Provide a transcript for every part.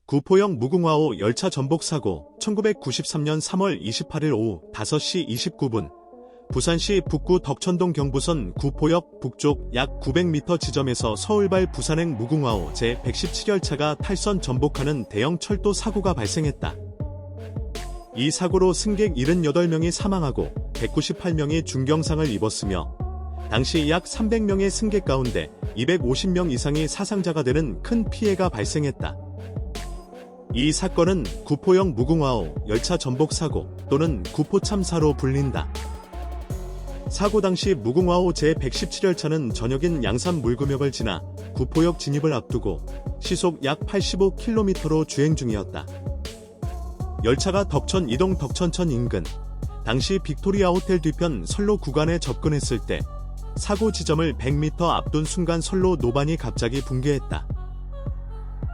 구포역 무궁화호 열차 전복 사고. 1993년 3월 28일 오후 5시 29분 부산시 북구 덕천동 경부선 구포역 북쪽 약 900m 지점에서 서울발 부산행 무궁화호 제117열차가 탈선 전복하는 대형 철도 사고가 발생했다. 이 사고로 승객 78명이 사망하고 198명이 중경상을 입었으며 당시 약 300명의 승객 가운데 250명 이상이 사상자가 되는 큰 피해가 발생했다. 이 사건은 구포역 무궁화호 열차 전복 사고 또는 구포 참사로 불린다. 사고 당시 무궁화호 제117열차는 저녁인 양산 물구역을 지나 구포역 진입을 앞두고 시속 약 85km로 주행 중이었다. 열차가 덕천 이동 덕천천 인근 당시 빅토리아 호텔 뒤편 선로 구간에 접근했을 때 사고 지점을 100m 앞둔 순간 선로 노반이 갑자기 붕괴했다.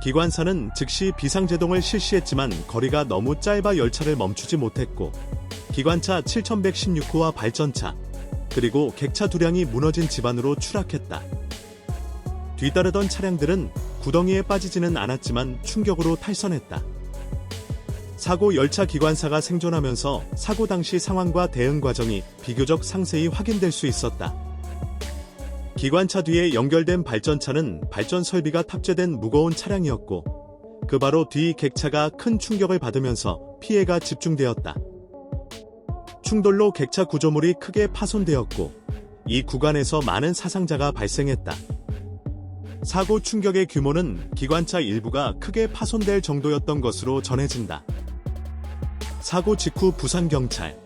기관사는 즉시 비상제동을 실시했지만 거리가 너무 짧아 열차를 멈추지 못했고 기관차 7116호와 발전차 그리고 객차 두량이 무너진 지반으로 추락했다. 뒤따르던 차량들은 구덩이에 빠지지는 않았지만 충격으로 탈선했다. 사고 열차 기관사가 생존하면서 사고 당시 상황과 대응 과정이 비교적 상세히 확인될 수 있었다. 기관차 뒤에 연결된 발전차는 발전 설비가 탑재된 무거운 차량이었고 그 바로 뒤 객차가 큰 충격을 받으면서 피해가 집중되었다. 충돌로 객차 구조물이 크게 파손되었고 이 구간에서 많은 사상자가 발생했다. 사고 충격의 규모는 기관차 일부가 크게 파손될 정도였던 것으로 전해진다. 사고 직후 부산경찰,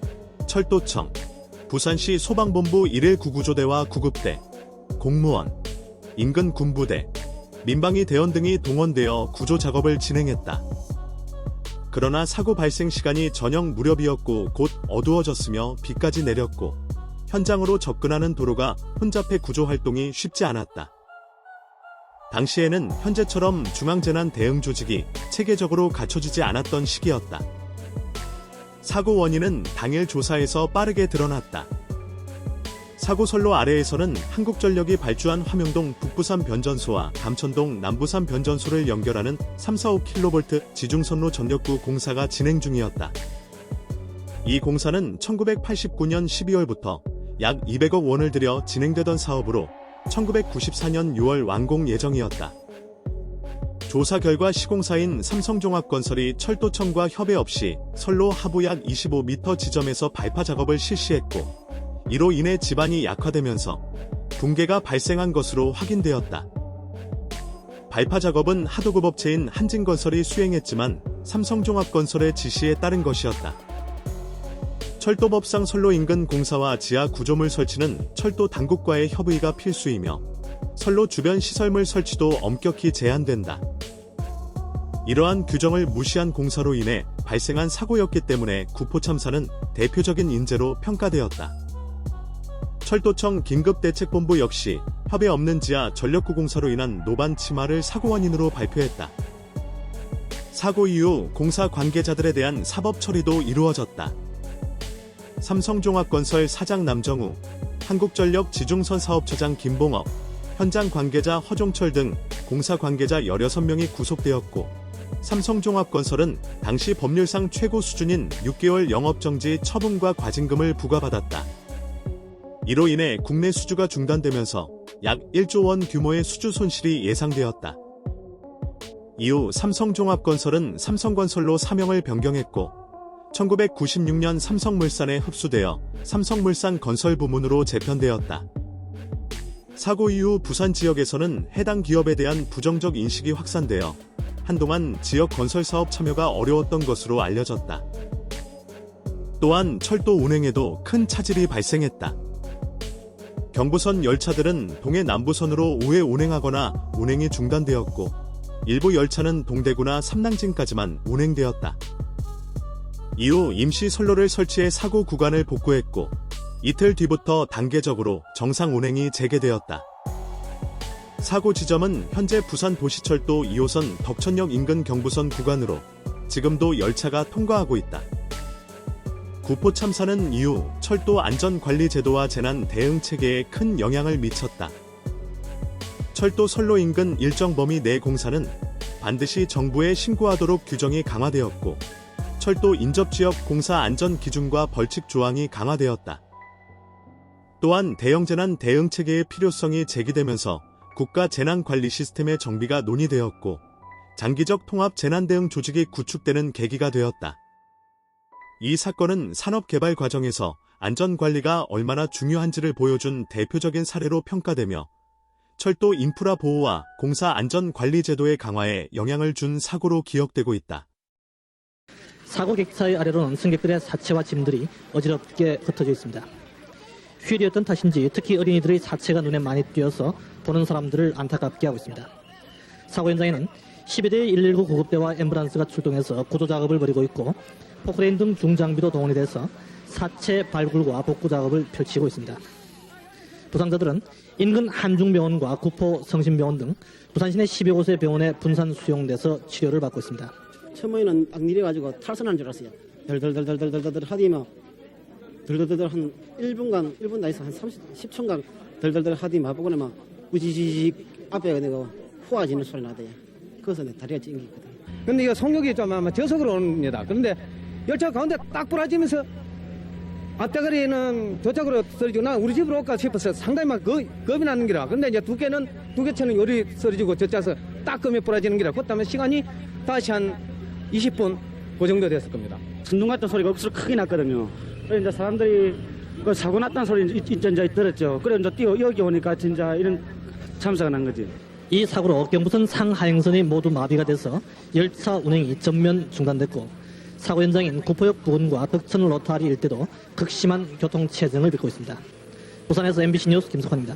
철도청, 부산시 소방본부 119구조대와 구급대, 공무원, 인근 군부대, 민방위 대원 등이 동원되어 구조 작업을 진행했다. 그러나 사고 발생 시간이 저녁 무렵이었고 곧 어두워졌으며 비까지 내렸고 현장으로 접근하는 도로가 혼잡해 구조 활동이 쉽지 않았다. 당시에는 현재처럼 중앙재난대응조직이 체계적으로 갖춰지지 않았던 시기였다. 사고 원인은 당일 조사에서 빠르게 드러났다. 사고 선로 아래에서는 한국전력이 발주한 화명동 북부산 변전소와 감천동 남부산 변전소를 연결하는 345kV 지중선로 전력구 공사가 진행 중이었다. 이 공사는 1989년 12월부터 약 200억 원을 들여 진행되던 사업으로 1994년 6월 완공 예정이었다. 조사 결과 시공사인 삼성종합건설이 철도청과 협의 없이 선로 하부 약 25m 지점에서 발파 작업을 실시했고 이로 인해 지반이 약화되면서 붕괴가 발생한 것으로 확인되었다. 발파 작업은 하도급 업체인 한진건설이 수행했지만 삼성종합건설의 지시에 따른 것이었다. 철도법상 선로 인근 공사와 지하 구조물 설치는 철도 당국과의 협의가 필수이며 선로 주변 시설물 설치도 엄격히 제한된다. 이러한 규정을 무시한 공사로 인해 발생한 사고였기 때문에 구포 참사는 대표적인 인재로 평가되었다. 철도청 긴급대책본부 역시 협의 없는 지하 전력구 공사로 인한 노반 침하를 사고 원인으로 발표했다. 사고 이후 공사 관계자들에 대한 사법 처리도 이루어졌다. 삼성종합건설 사장 남정우, 한국전력 지중선 사업처장 김봉업, 현장 관계자 허종철 등 공사 관계자 16명이 구속되었고 삼성종합건설은 당시 법률상 최고 수준인 6개월 영업정지 처분과 과징금을 부과받았다. 이로 인해 국내 수주가 중단되면서 약 1조 원 규모의 수주 손실이 예상되었다. 이후 삼성종합건설은 삼성건설로 사명을 변경했고 1996년 삼성물산에 흡수되어 삼성물산 건설부문으로 재편되었다. 사고 이후 부산 지역에서는 해당 기업에 대한 부정적 인식이 확산되어 한동안 지역 건설사업 참여가 어려웠던 것으로 알려졌다. 또한 철도 운행에도 큰 차질이 발생했다. 경부선 열차들은 동해 남부선으로 우회 운행하거나 운행이 중단되었고 일부 열차는 동대구나 삼랑진까지만 운행되었다. 이후 임시 선로를 설치해 사고 구간을 복구했고 이틀 뒤부터 단계적으로 정상 운행이 재개되었다. 사고 지점은 현재 부산 도시철도 2호선 덕천역 인근 경부선 구간으로 지금도 열차가 통과하고 있다. 구포 참사는 이후 철도 안전관리 제도와 재난 대응 체계에 큰 영향을 미쳤다. 철도 선로 인근 일정 범위 내 공사는 반드시 정부에 신고하도록 규정이 강화되었고, 철도 인접지역 공사 안전 기준과 벌칙 조항이 강화되었다. 또한 대형재난 대응체계의 필요성이 제기되면서 국가 재난관리 시스템의 정비가 논의되었고, 장기적 통합 재난대응 조직이 구축되는 계기가 되었다. 이 사건은 산업개발 과정에서 안전관리가 얼마나 중요한지를 보여준 대표적인 사례로 평가되며, 철도 인프라 보호와 공사 안전관리 제도의 강화에 영향을 준 사고로 기억되고 있다. 사고 객차의 아래로는 승객들의 사체와 짐들이 어지럽게 흩어져 있습니다. 휴일이었던 탓인지 특히 어린이들의 사체가 눈에 많이 띄어서 보는 사람들을 안타깝게 하고 있습니다. 사고 현장에는 12대의 119 구급대와 앰뷸런스가 출동해서 구조 작업을 벌이고 있고, 포크레인 등 중장비도 동원이 돼서 사체 발굴과 복구 작업을 펼치고 있습니다. 부상자들은 인근 한중병원과 구포 성심병원 등 부산 시내 10여 곳의 병원에 분산 수용돼서 치료를 받고 있습니다. 처음에는 딱 내려가지고 탈선한 줄 알았어요. 덜덜덜덜덜덜 하디면 덜덜덜덜 한 1분 나이서 한 10초간 덜덜덜 하디면 보고는 막 우지직 앞에 내가 후아지는 소리 나대요. 그래서 내 다리가 찡기거든. 근데 이거 속력이 좀 아마 저속으로 옵니다. 그런데 열차 가운데 딱 부러지면서 앞대가리는 저쪽으로 쓰러지고 난 우리 집으로 올까 싶어서 상당히 막 겁이 나는 기라. 근데 이제 두 개차는 요리 쓰러지고 저쪽에서 딱 금에 부러지는 기라. 그렇다면 시간이 다시 한 20분 그 정도 됐을 겁니다. 천둥 같은 소리가 억수로 크게 났거든요. 그래서 이제 사람들이 그 사고 났다는 소리 이제 들었죠. 그래 이제 여기 오니까 진짜 이런 참사가 난 거지. 이 사고로 경부선 상하행선이 모두 마비가 돼서 열차 운행이 전면 중단됐고, 사고 현장인 구포역 부근과 덕천 로타리 일대도 극심한 교통체증을 빚고 있습니다. 부산에서 MBC 뉴스 김석환입니다.